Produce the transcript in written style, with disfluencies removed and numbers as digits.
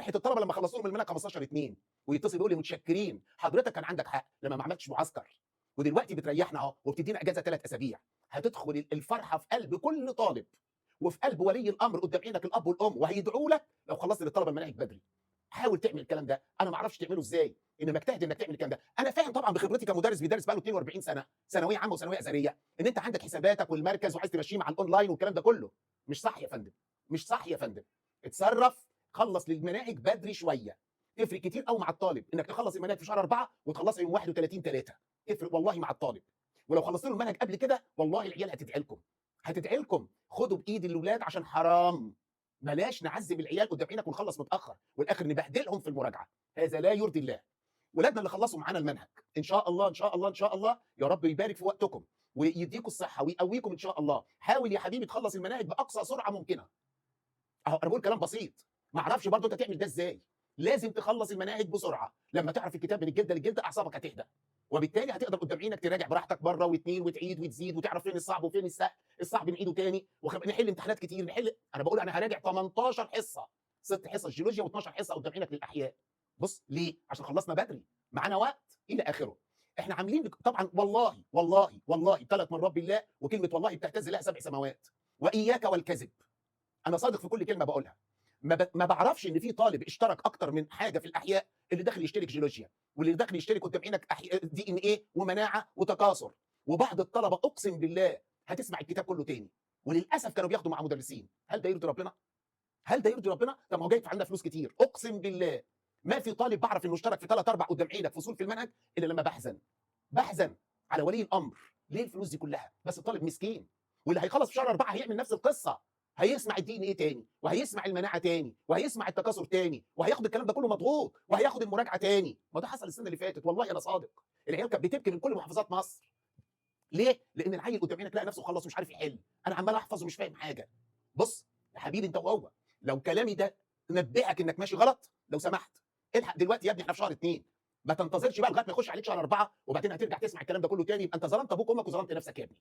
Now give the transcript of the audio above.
فرحه الطلبه لما خلصوا لهم المنهج 15/2 ويتصل يقول لي متشكرين حضرتك كان عندك حق لما ما عملتش معسكر ودلوقتي بتريحنا اهو وبتدينا اجازه 3 اسابيع. هتدخل الفرحه في قلب كل طالب وفي قلب ولي الامر قدام عينك الاب والام، وهيدعوا لك لو خلصت للطلبه المناهج بدري. حاول تعمل الكلام ده، انا ما اعرفش تعمله ازاي، انما اجتهد انك تعمل الكلام ده. انا فاهم طبعا بخبرتي كمدرس بيدرس بقى له 42 سنه ثانويه عامه وثانويه ازهريه ان انت عندك حساباتك والمركز وعايز تمشيه مع الاونلاين والكلام ده كله. مش صح يا فندم، مش صح يا فندم. اتصرف، خلص للمناهج بدري شويه. تفرق كتير قوي مع الطالب انك تخلص المناهج في شهر 4 وتخلصها يوم 31/3. تفرق والله مع الطالب. ولو خلصت له المنهج قبل كده والله العيال هتدعي لكم. هتدعي لكم. خدوا بايد الاولاد عشان حرام. بلاش نعذب العيال قدام عينك ونخلص متاخر والاخر نبهدلهم في المراجعه. هذا لا يرضي الله. ولادنا اللي خلصوا معانا المنهج ان شاء الله ان شاء الله ان شاء الله يا رب يبارك في وقتكم ويديكم الصحه ويقويكم ان شاء الله. حاول يا حبيبي تخلص المناهج باقصى سرعه ممكنه. اهو انا بقول كلام بسيط، ما اعرفش برضه انت تعمل ده ازاي. لازم تخلص المناهج بسرعه، لما تعرف الكتاب من الجلده للجلده اعصابك هتهدى، وبالتالي هتقدر قدام عينك تراجع براحتك مره واثنين وتعيد وتزيد وتعرف فين الصعب وفين السهل. الصعب نعيده تاني نحل امتحانات كتير انا بقول انا هراجع 18 حصه، 6 حصص جيولوجيا و12 حصه قدام عينك للاحياء. بص ليه؟ عشان خلصنا بدري، معانا وقت الى اخره. احنا عاملين طبعا والله والله والله 3 مرات بالله، وكلمه والله بتهتز لها 7 سماوات. واياك والكذب. انا صادق في كل كلمه بقولها. ما بعرفش ان في طالب اشترك اكتر من حاجه في الاحياء، اللي داخل يشترك جيولوجيا واللي داخل يشترك قدام عينك دي ان ايه ومناعه وتكاثر. وبعض الطلبه اقسم بالله هتسمع الكتاب كله تاني، وللاسف كانوا بياخدوا مع مدرسين. هل ده يرضي ربنا؟ هل ده يرضي ربنا؟ طب ما هو جاي يدفع لنا فلوس كتير. اقسم بالله ما في طالب بعرف انه اشترك في 3 4 قدام عينك فصول في المنهج الا لما بحزن على ولي الامر. ليه الفلوس دي كلها؟ بس الطالب مسكين، واللي هيخلص في شهر 4 هيعمل نفس القصه. هيسمع الدي ان ايه تاني، وهيسمع المناعه تاني، وهيسمع التكاثر تاني، وهياخد الكلام ده كله مضغوط، وهياخد المراجعه تاني. ما ده حصل السنه اللي فاتت والله انا صادق. العيال كانت بتبكي من كل محافظات مصر. ليه؟ لان العيل قدام عينك لقى نفسه خلص ومش عارف يحل. انا عمال احفظ ومش فاهم حاجه. بص يا حبيبي انت وهو، لو كلامي ده نبهك انك ماشي غلط لو سمحت الحق دلوقتي يا ابني، احنا في شهر 2. ما تنتظرش بقى لغايه ما يخش عليك شهر 4 وبعدين هترجع تسمع الكلام ده كله تاني. يبقى انت ظلمت ابوك وامك وظلمت نفسك يا ابني.